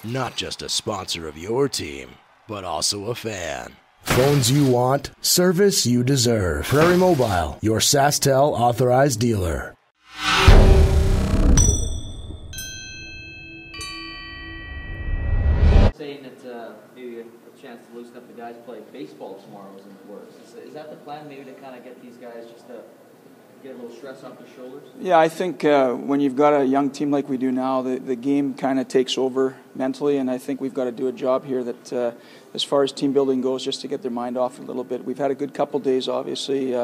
Not just a sponsor of your team, but also a fan. Phones you want, service you deserve. Prairie Mobile, your SaskTel authorized dealer. Saying that maybe a chance to loosen up the guys play baseball tomorrow is in the works. Is that the plan, maybe to kind of get these guys just to get a little stress off their shoulders? Yeah, I think when you've got a young team like we do now, the game kind of takes over mentally, and I think we've got to do a job here that as far as team building goes, just to get their mind off a little bit. We've had a good couple days, obviously,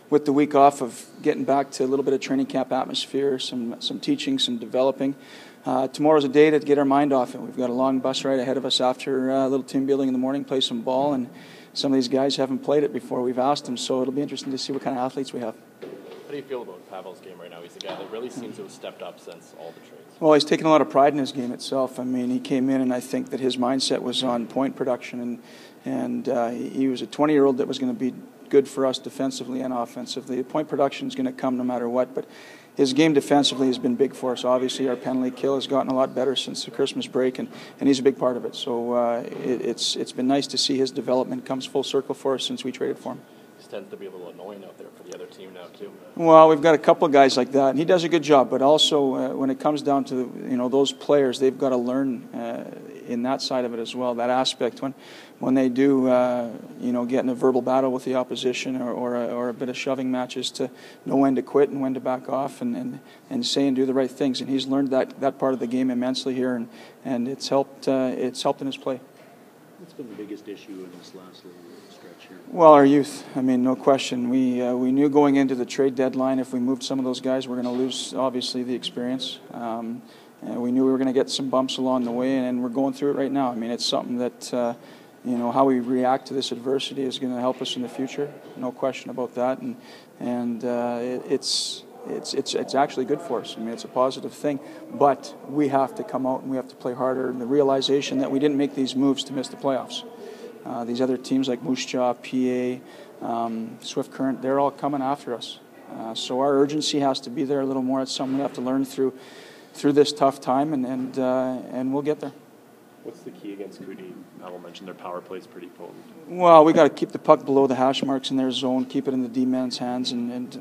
with the week off of getting back to a little bit of training camp atmosphere, some teaching, some developing. Tomorrow's a day to get our mind off it. We've got a long bus ride ahead of us after a little team building in the morning, play some ball, and some of these guys haven't played it before. We've asked them, so it'll be interesting to see what kind of athletes we have. How do you feel about Pavel's game right now? He's the guy that really seems to have stepped up since all the trades. Well, he's taken a lot of pride in his game itself. I mean, he came in, and I think that his mindset was on point production, and he was a 20-year-old that was going to be good for us defensively and offensively. Point production is going to come no matter what, but his game defensively has been big for us. Obviously, our penalty kill has gotten a lot better since the Christmas break, and he's a big part of it. So it's been nice to see his development comes full circle for us since we traded for him. He tends to be a little annoying out there for the other team now too. Well, we've got a couple of guys like that, and he does a good job. But also, when it comes down to those players, they've got to learn in that side of it as well. That aspect when they do get in a verbal battle with the opposition or a bit of shoving matches, to know when to quit and when to back off and say and do the right things. And he's learned that part of the game immensely here, and it's helped in his play. What's been the biggest issue in this last little stretch here? Well, our youth. I mean, no question. We knew going into the trade deadline, if we moved some of those guys, we're going to lose, obviously, the experience. And we knew we were going to get some bumps along the way, and we're going through it right now. I mean, it's something that, how we react to this adversity is going to help us in the future. No question about that. And it's actually good for us. I mean, it's a positive thing, but we have to come out and we have to play harder. And the realization that we didn't make these moves to miss the playoffs. These other teams like Moose Jaw, PA, Swift Current, they're all coming after us. So our urgency has to be there a little more. It's something we have to learn through this tough time, and we'll get there. What's the key against Cooney? Pavel mentioned their power play is pretty potent. Well, we got to keep the puck below the hash marks in their zone, keep it in the D-men's hands, and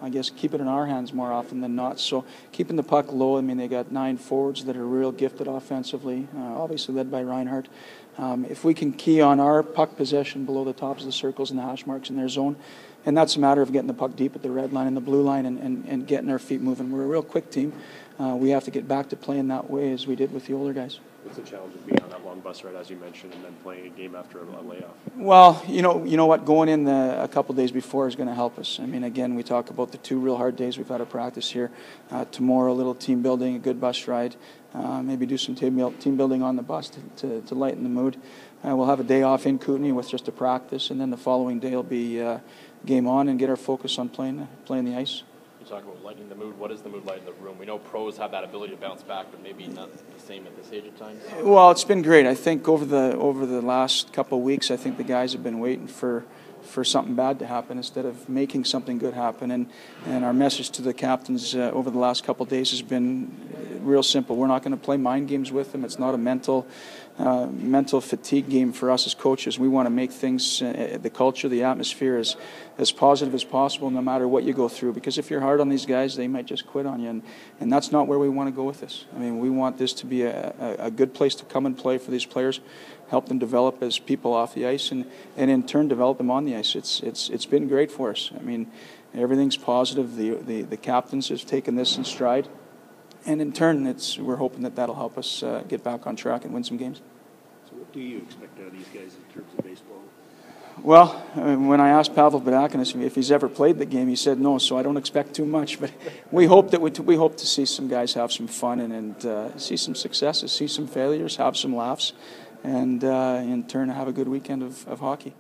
I guess keep it in our hands more often than not. So keeping the puck low, I mean, they got 9 forwards that are real gifted offensively, obviously led by Reinhardt. If we can key on our puck possession below the tops of the circles and the hash marks in their zone, and that's a matter of getting the puck deep at the red line and the blue line and getting our feet moving. We're a real quick team. We have to get back to playing that way as we did with the older guys. What's the challenge of being on that long bus ride, as you mentioned, and then playing a game after a layoff? Well, you know what, going in a couple of days before is going to help us. I mean, again, we talk about the 2 real hard days we've had to practice here. Tomorrow, a little team building, a good bus ride. Maybe do some team building on the bus to lighten the mood. We'll have a day off in Kootenay with just a practice, and then the following day will be game on and get our focus on playing the ice. You talk about lightening the mood. What is the mood like in the room? We know pros have that ability to bounce back, but maybe not the same at this age of times. Well, it's been great. I think over the last couple of weeks, I think the guys have been waiting for something bad to happen instead of making something good happen. And our message to the captains over the last couple of days has been real simple. We're not going to play mind games with them. It's not a mental fatigue game for us as coaches. We want to make things, the culture, the atmosphere as positive as possible no matter what you go through. Because if you're hard on these guys, they might just quit on you. And that's not where we want to go with this. I mean, we want this to be a good place to come and play for these players, help them develop as people off the ice, and in turn develop them on the ice. It's been great for us. I mean, everything's positive. The captains have taken this in stride. And in turn, we're hoping that'll help us get back on track and win some games. So what do you expect out of these guys in terms of baseball? Well, when I asked Pavel Badakanis if he's ever played the game, he said no, so I don't expect too much. But we hope to see some guys have some fun and see some successes, see some failures, have some laughs, and in turn have a good weekend of hockey.